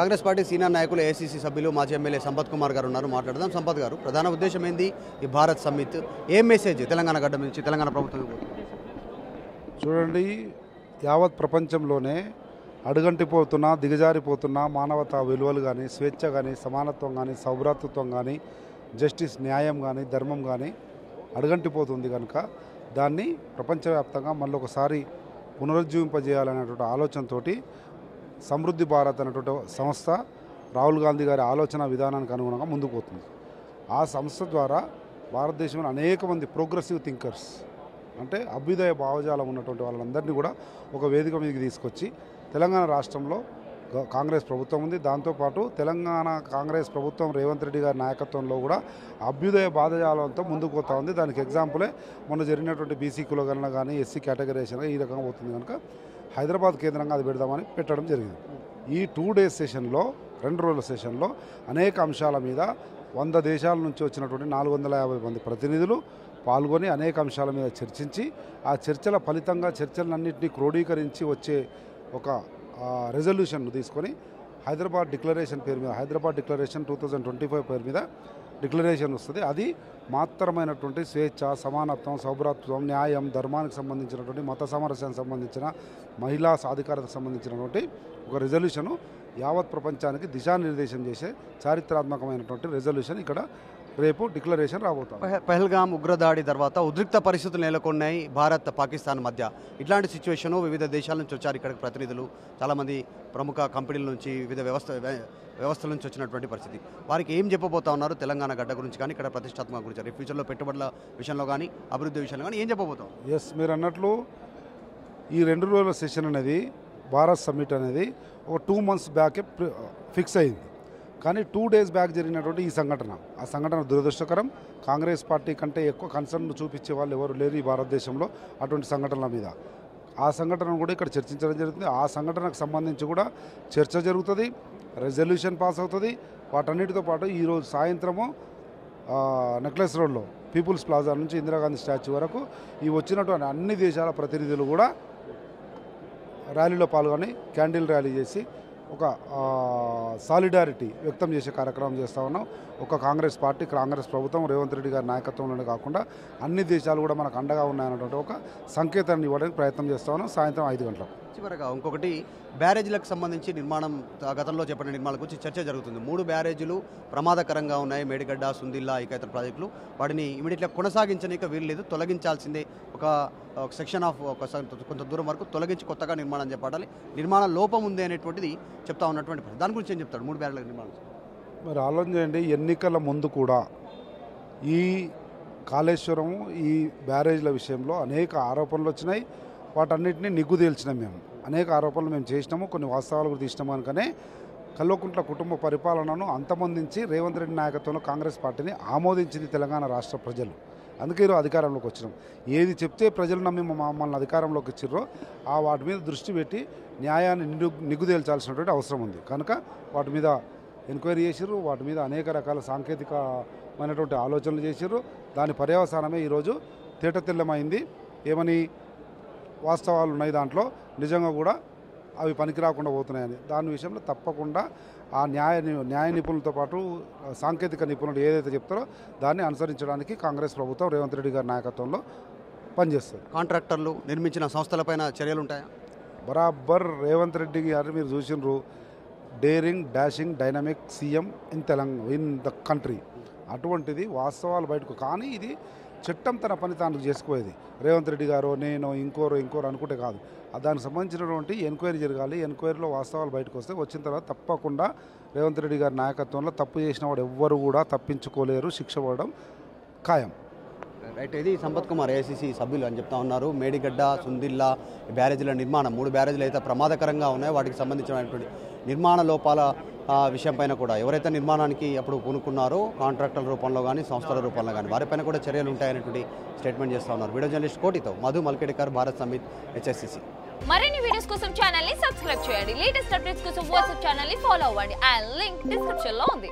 Congress party senior నాయకులు AICC సభ్యులు మాజీ ఎమ్మెల్యే సంపత్ కుమార్ గారు ఉన్నారు. మాట్లాడదాం. సంపత్ గారు, ప్రధాన ఉద్దేశం ఏంది ఈ భారత్ సమ్మిట్? ఏం మెసేజ్ తెలంగాణ గడ్డ నుంచి తెలంగాణ ప్రభుత్వం? చూడండి, యావత్ ప్రపంచంలోనే అడుగంటిపోతున్న దిగజారిపోతున్న మానవతా విలువలు కానీ, స్వేచ్ఛ కానీ, సమానత్వం కానీ, సౌభ్రాతృత్వం కానీ, జస్టిస్, న్యాయం కానీ, ధర్మం కానీ అడుగంటిపోతుంది కనుక దాన్ని ప్రపంచవ్యాప్తంగా మళ్ళీ ఒకసారి పునరుజ్జీవింపజేయాలనేటువంటి ఆలోచనతోటి సమృద్ధి భారత్ అనేటువంటి సంస్థ రాహుల్ గాంధీ గారి ఆలోచన విధానానికి అనుగుణంగా ముందుకు పోతుంది. ఆ సంస్థ ద్వారా భారతదేశంలో అనేక మంది ప్రోగ్రెసివ్ థింకర్స్, అంటే అభ్యుదయ భావజాలం ఉన్నటువంటి వాళ్ళందరినీ కూడా ఒక వేదిక మీదకి తీసుకొచ్చి తెలంగాణ రాష్ట్రంలో కాంగ్రెస్ ప్రభుత్వం ఉంది. దాంతోపాటు తెలంగాణ కాంగ్రెస్ ప్రభుత్వం రేవంత్ రెడ్డి గారి నాయకత్వంలో కూడా అభ్యుదయ భావజాలంతో ముందుకు పోతా ఉంది. దానికి ఎగ్జాంపులే మొన్న జరిగినటువంటి బీసీ కులగణన కానీ, ఎస్సీ కేటగరైజేషన్ ఈ రకంగా పోతుంది కనుక హైదరాబాద్ కేంద్రంగా అది పెడదామని పెట్టడం జరిగింది. ఈ 2 days సెషన్లో, 2 రోజుల సెషన్లో అనేక అంశాల మీద 100 దేశాల నుంచి వచ్చినటువంటి 450 మంది ప్రతినిధులు పాల్గొని అనేక అంశాల మీద చర్చించి, ఆ చర్చల ఫలితంగా చర్చలన్నింటినీ క్రోడీకరించి వచ్చే ఒక రెజల్యూషన్ను తీసుకొని హైదరాబాద్ డిక్లరేషన్ పేరు మీద, హైదరాబాద్ డిక్లరేషన్ 2025 పేరు మీద డిక్లరేషన్ వస్తుంది. అది మాత్రమైనటువంటి స్వేచ్ఛ, సమానత్వం, సౌభ్రాతృత్వం, న్యాయం, ధర్మానికి సంబంధించినటువంటి, మత సామరస్యానికి సంబంధించిన, మహిళా సాధికారతకు సంబంధించినటువంటి ఒక రెజల్యూషను యావత్ ప్రపంచానికి దిశానిర్దేశం చేసే చారిత్రాత్మకమైనటువంటి రెజల్యూషన్ ఇక్కడ రేపు డిక్లరేషన్ రాబోతుంది. పహల్గామ్ ఉగ్రదాడి తర్వాత ఉద్రిక్త పరిస్థితులు నెలకొన్నాయి భారత్ పాకిస్తాన్ మధ్య. ఇట్లాంటి సిచ్యువేషను వివిధ దేశాల నుంచి వచ్చారు ఇక్కడికి ప్రతినిధులు, చాలామంది ప్రముఖ కంపెనీల నుంచి, వివిధ వ్యవస్థల నుంచి వచ్చినటువంటి పరిస్థితి. వారికి ఏం చెప్పబోతా ఉన్నారు తెలంగాణ గడ్డ గురించి కానీ, ఇక్కడ ప్రతిష్టాత్మక గురించి, ఫ్యూచర్లో పెట్టుబడుల విషయంలో కానీ, అభివృద్ధి విషయంలో కానీ ఏం చెప్పబోతాం? ఎస్, మీరు అన్నట్లు ఈ 2 రోజుల సెషన్ అనేది, భారత్ సమ్మిట్ అనేది ఒక 2 months బ్యాకే ఫిక్స్ అయింది. కానీ 2 days బ్యాక్ జరిగినటువంటి ఈ సంఘటన, ఆ సంఘటన దురదృష్టకరం. కాంగ్రెస్ పార్టీ కంటే ఎక్కువ కన్సర్న్ చూపించే వాళ్ళు ఎవరు లేరు ఈ భారతదేశంలో అటువంటి సంఘటనల మీద. ఆ సంఘటనను కూడా ఇక్కడ చర్చించడం జరుగుతుంది. ఆ సంఘటనకు సంబంధించి కూడా చర్చ జరుగుతుంది, రెజల్యూషన్ పాస్ అవుతుంది. వాటన్నిటితో పాటు ఈరోజు సాయంత్రము నెక్లెస్ రోడ్లో పీపుల్స్ ప్లాజా నుంచి ఇందిరాగాంధీ స్టాచ్యూ వరకు ఈ వచ్చినటువంటి అన్ని దేశాల ప్రతినిధులు కూడా ర్యాలీలో పాల్గొని క్యాండిల్ ర్యాలీ చేసి ఒక సాలిడారిటీ వ్యక్తం చేసే కార్యక్రమం చేస్తూ ఉన్నాం. ఒక కాంగ్రెస్ పార్టీ, కాంగ్రెస్ ప్రభుత్వం రేవంత్ రెడ్డి గారి నాయకత్వంలోనే కాకుండా అన్ని దేశాలు కూడా మనకు అండగా ఉన్నాయన్నటువంటి ఒక సంకేతాన్ని ఇవ్వడానికి ప్రయత్నం చేస్తూ ఉన్నాం. సాయంత్రం 5 గంటలకు. చివరగా ఇంకొకటి, బ్యారేజీలకు సంబంధించి నిర్మాణం, గతంలో చెప్పిన నిర్మాణాల గురించి చర్చ జరుగుతుంది. 3 బ్యారేజీలు ప్రమాదకరంగా ఉన్నాయి, మేడిగడ్డ, సుందిల్లా, ఇతర ప్రాజెక్టులు. వాటిని ఇమీడియట్గా కొనసాగించడానికి వీల్లేదు, తొలగించాల్సిందే. ఒక సెక్షన్ ఆఫ్ కొంత దూరం వరకు తొలగించి కొత్తగా నిర్మాణం చేపట్టాలి, నిర్మాణ లోపం ఉంది అనేటువంటిది చెప్తా ఉన్నటువంటి పరిస్థితి. దాని గురించి ఏం చెప్తాడు? 3 బ్యారేజీల నిర్మాణం మరి ఆలోచన చేయండి. ఎన్నికల ముందు కూడా ఈ కాళేశ్వరం, ఈ బ్యారేజ్ల విషయంలో అనేక ఆరోపణలు వచ్చినాయి. వాటన్నిటిని నిగ్గు తేల్చినాం. మేము అనేక ఆరోపణలు మేము చేసినాము, కొన్ని వాస్తవాలు కూడా తీసినాము. అనుకనే కల్వకుంట్ల కుటుంబ పరిపాలనను అంతమొందించి రేవంత్ రెడ్డి నాయకత్వంలో కాంగ్రెస్ పార్టీని ఆమోదించింది తెలంగాణ రాష్ట్ర ప్రజలు. అందుకే ఈరోజు అధికారంలోకి వచ్చినాం. ఏది చెప్తే ప్రజలు నమ్మి మమ్మల్ని అధికారంలోకి వచ్చిర్రో ఆ వాటి మీద దృష్టి పెట్టి న్యాయాన్ని నిగ్గు తేల్చాల్సినటువంటి అవసరం ఉంది. కనుక వాటి మీద ఎంక్వైరీ చేసిర్రు, వాటి మీద అనేక రకాల సాంకేతికమైనటువంటి ఆలోచనలు చేసిర్రు. దాని పర్యవసానమే ఈరోజు తేటతెల్లమైంది. ఏమని వాస్తవాలు ఉన్నాయి దాంట్లో, నిజంగా కూడా అవి పనికి రాకుండా పోతున్నాయని. దాని విషయంలో తప్పకుండా ఆ న్యాయ నిపుణులతో పాటు సాంకేతిక నిపుణులు ఏదైతే చెప్తారో దాన్ని అనుసరించడానికి కాంగ్రెస్ ప్రభుత్వం రేవంత్ రెడ్డి గారి నాయకత్వంలో పనిచేస్తుంది. కాంట్రాక్టర్లు నిర్మించిన సంస్థలపైన చర్యలు ఉంటాయా? బరాబర్ రేవంత్ రెడ్డి గారు మీరు చూసినారు, daring, dashing, dynamic CM in the country. అటువంటిది వాస్తవాలు బయటకు. కానీ ఇది చట్టం తన పని తాను చేసుకోయేది. రేవంత్ రెడ్డి గారు, నేను, ఇంకోరు అనుకుంటే కాదు. దానికి సంబంధించినటువంటి ఎంక్వైరీ జరగాలి. ఎంక్వైరీలో వాస్తవాలు బయటకు వచ్చిన తర్వాత తప్పకుండా రేవంత్ రెడ్డి గారి నాయకత్వంలో తప్పు చేసిన వాడు ఎవ్వరు కూడా తప్పించుకోలేరు, శిక్ష పడడం ఖాయం. రైట్, ఇది సంపత్ కుమార్ ఏఐసీసీ సభ్యులు అని చెప్తా ఉన్నారు. మేడిగడ్డ, సుందిల్లా బ్యారేజీల నిర్మాణం, 3 బ్యారేజీలు అయితే ప్రమాదకరంగా ఉన్నాయి. వాటికి సంబంధించినటువంటి నిర్మాణ లోపాల విషయం పైన కూడా ఎవరైతే నిర్మాణానికి అప్పుడు పూనుకున్నారో కాంట్రాక్టర్ల రూపంలో కానీ, సంస్థల రూపంలో కానీ, వారిపైన కూడా చర్యలు ఉంటాయనేటువంటి స్టేట్మెంట్ చేస్తూ ఉన్నారు. వీడియో జర్నలిస్ట్ కోటితో మధు మల్కేడ్కర్, భారత్ సమ్మిట్, హెచ్ఎస్సిసి. మరిన్ని వీడియోస్ కోసం ఛానల్ ని సబ్స్క్రైబ్ చేయండి. లేటెస్ట్ అప్డేట్స్ కోసం వాట్సాప్ ఛానల్ ని ఫాలో అవ్వండి. అండ్ లింక్ డిస్క్రిప్షన్ లో ఉంది.